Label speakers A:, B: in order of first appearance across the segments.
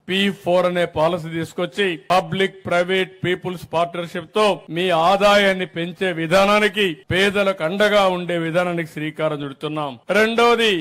A: P4 అనే policy తీసుకొచ్చి public private peoples partnership తో మీ ఆదాయాన్ని పెంచే విధానానికి, పేదలకు అండగా ఉండే విధానానికి శ్రీకారం చుడుతున్నాం. రెండోది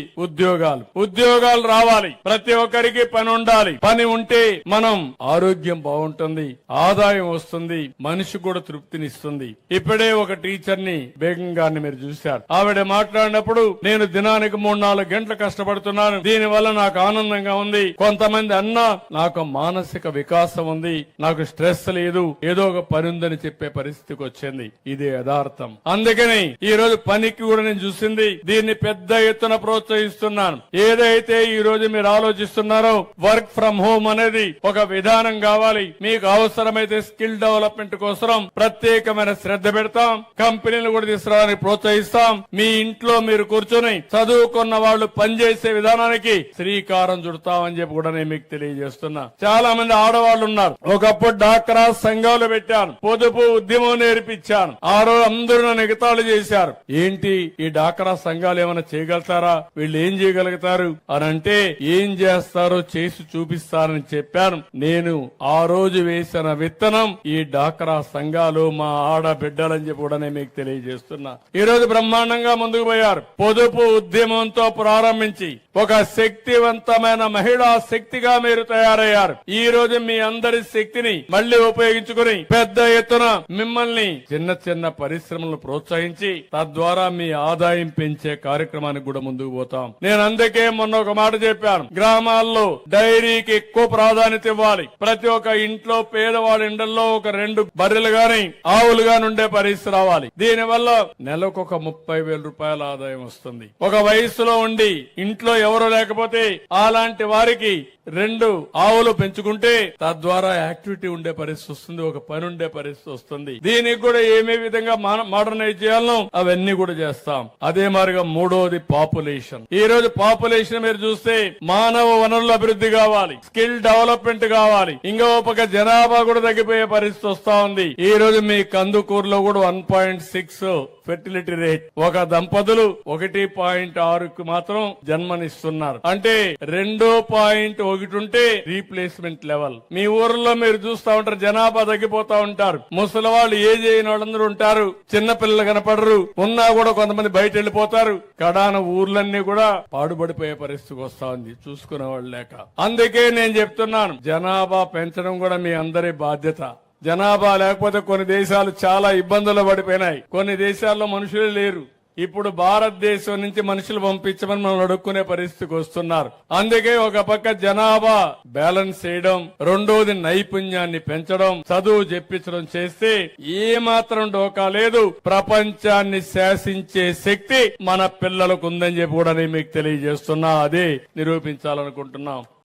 A: ఉద్యోగాలు రావాలి. ప్రతి ఒక్కరికి పని ఉండాలి. పని ఉంటే మనం ఆరోగ్యం బాగుంటుంది, ఆదాయం వస్తుంది, మనిషి కూడా తృప్తినిస్తుంది. ఇప్పుడే ఒక టీచర్ ని బేగం గారిని మీరు చూశారు. ఆవిడ మాట్లాడినప్పుడు నేను దినానికి 3-4 గంటలు కష్టపడుతున్నాను, దీని వల్ల నాకు ఆనందంగా ఉంది. కొంతమంది అన్నా నాకు మానసిక వికాసం ఉంది, నాకు స్ట్రెస్ లేదు, ఏదో ఒక పని ఉందని చెప్పే పరిస్థితికి వచ్చింది. ఇది యథార్థం. అందుకని ఈ రోజు పనికి కూడా నేను చూసింది, దీన్ని పెద్ద ఎత్తున ప్రోత్సహిస్తున్నాను. ఏదైతే ఈ రోజు మీరు ఆలోచిస్తున్నారో వర్క్ ఫ్రం హోమ్ అనేది ఒక విధానం కావాలి. మీకు అవసరమైతే స్కిల్ డెవలప్మెంట్ కోసం ప్రత్యేకమైన శ్రద్ధ పెడతాం. కంపెనీలు కూడా తీసుకురావడానికి ప్రోత్సహిస్తాం. మీ ఇంట్లో మీరు కూర్చొని చదువుకున్న వాళ్ళు పనిచేసే విధానానికి శ్రీకారం చుడతామని చెప్పి కూడా నేను మీకు తెలియజేస్తున్నా. చాలా మంది ఆడవాళ్లు ఉన్నారు. ఒకప్పుడు డాక్రా సంఘాలు పెట్టాను, పొదుపు ఉద్యమం నేర్పించాను. ఆ రోజు అందరూ నన్ను ఎగతాళి చేశారు. ఏంటి ఈ డాక్రా సంఘాలు ఏమైనా చేయగలుగుతారా, వీళ్ళు ఏం చేయగలుగుతారు అని అంటే, ఏం చేస్తారో చేసి చూపిస్తారని చెప్పాను. నేను ఆ రోజు వేసిన విత్తనం ఈ డాక్రా సంఘాలు మా ఆడబిడ్డలని చెప్పి కూడా నేను మీకు తెలియజేస్తున్నా. ఈ రోజు బ్రహ్మాండంగా ముందుకు పోయారు. పొదుపు ఉద్యమంతో ప్రారంభించి ఒక శక్తివంతమైన మహిళా శక్తిగా మీరు తయారయ్యారు. ఈ రోజు మీ అందరి శక్తిని మళ్లీ ఉపయోగించుకుని పెద్ద ఎత్తున మిమ్మల్ని చిన్న చిన్న పరిశ్రమలను ప్రోత్సహించి తద్వారా మీ ఆదాయం పెంచే కార్యక్రమానికి కూడా ముందుకు పోతాం. నేను అందుకే మొన్న ఒక మాట చెప్పాను, గ్రామాల్లో డైరీకి ఎక్కువ ప్రాధాన్యత ఇవ్వాలి. ప్రతి ఒక్క ఇంట్లో పేదవాడి ఇండల్లో ఒక 2 బర్రెలు గాని ఆవులు గాని ఉండే పరిస్థితి రావాలి. దీనివల్ల నెలకు ఒక 30,000 రూపాయల ఆదాయం వస్తుంది. ఒక వయసులో ఉండి ఇంట్లో ఎవరు లేకపోతే అలాంటి వారికి 2 ఆవులు పెంచుకుంటే తద్వారా యాక్టివిటీ ఉండే పరిస్థితి వస్తుంది, ఒక పని ఉండే పరిస్థితి వస్తుంది. దీనికి కూడా ఏమే విధంగా మోడర్నైజ్ చేయాలనో అవన్నీ కూడా చేస్తాం. అదే మాదిరిగా మూడోది పాపులేషన్. ఈ రోజు పాపులేషన్ మీరు చూస్తే మానవ వనరుల అభివృద్ధి కావాలి, స్కిల్ డెవలప్మెంట్ కావాలి. ఇంకో పక్క జనాభా కూడా తగ్గిపోయే పరిస్థితి వస్తా ఉంది. ఈ రోజు మీ కందుకూరులో కూడా 1.6 ఫెర్టిలిటీ రేట్. ఒక దంపతులు 1.6కు మాత్రం జన్మనిస్తున్నారు. అంటే 2.1 ఉంటే రీప్లేస్మెంట్ లెవెల్. మీ ఊర్లో మీరు చూస్తా ఉంటారు, జనాభా తగ్గిపోతా ఉంటారు. ముసలి వాళ్ళు ఏజ్ అయిన వాళ్ళందరూ ఉంటారు, చిన్న పిల్లలు కనపడరు. ఉన్నా కూడా కొంతమంది బయట వెళ్ళిపోతారు. కడాన ఊర్లన్నీ కూడా పాడుబడిపోయే పరిస్థితికి వస్తా ఉంది, చూసుకునే వాళ్ళు లేక. అందుకే నేను చెప్తున్నాను, జనాభా పెంచడం కూడా మీ అందరి బాధ్యత. జనాభా లేకపోతే కొన్ని దేశాలు చాలా ఇబ్బందులు పడిపోయినాయి. కొన్ని దేశాల్లో మనుషులే లేరు. ఇప్పుడు భారతదేశం నుంచి మనుషులు పంపించమని మనం అడుక్కునే పరిస్థితికి వస్తున్నారు. అందుకే ఒక పక్క జనాభా బ్యాలెన్స్ చేయడం, రెండోది నైపుణ్యాన్ని పెంచడం, చదువు చెప్పించడం చేస్తే ఏ మాత్రం డోకా లేదు. ప్రపంచాన్ని శాసించే శక్తి మన పిల్లలకు ఉందని చెప్పి కూడా నేను మీకు తెలియజేస్తున్నా. అదే నిరూపించాలనుకుంటున్నాం.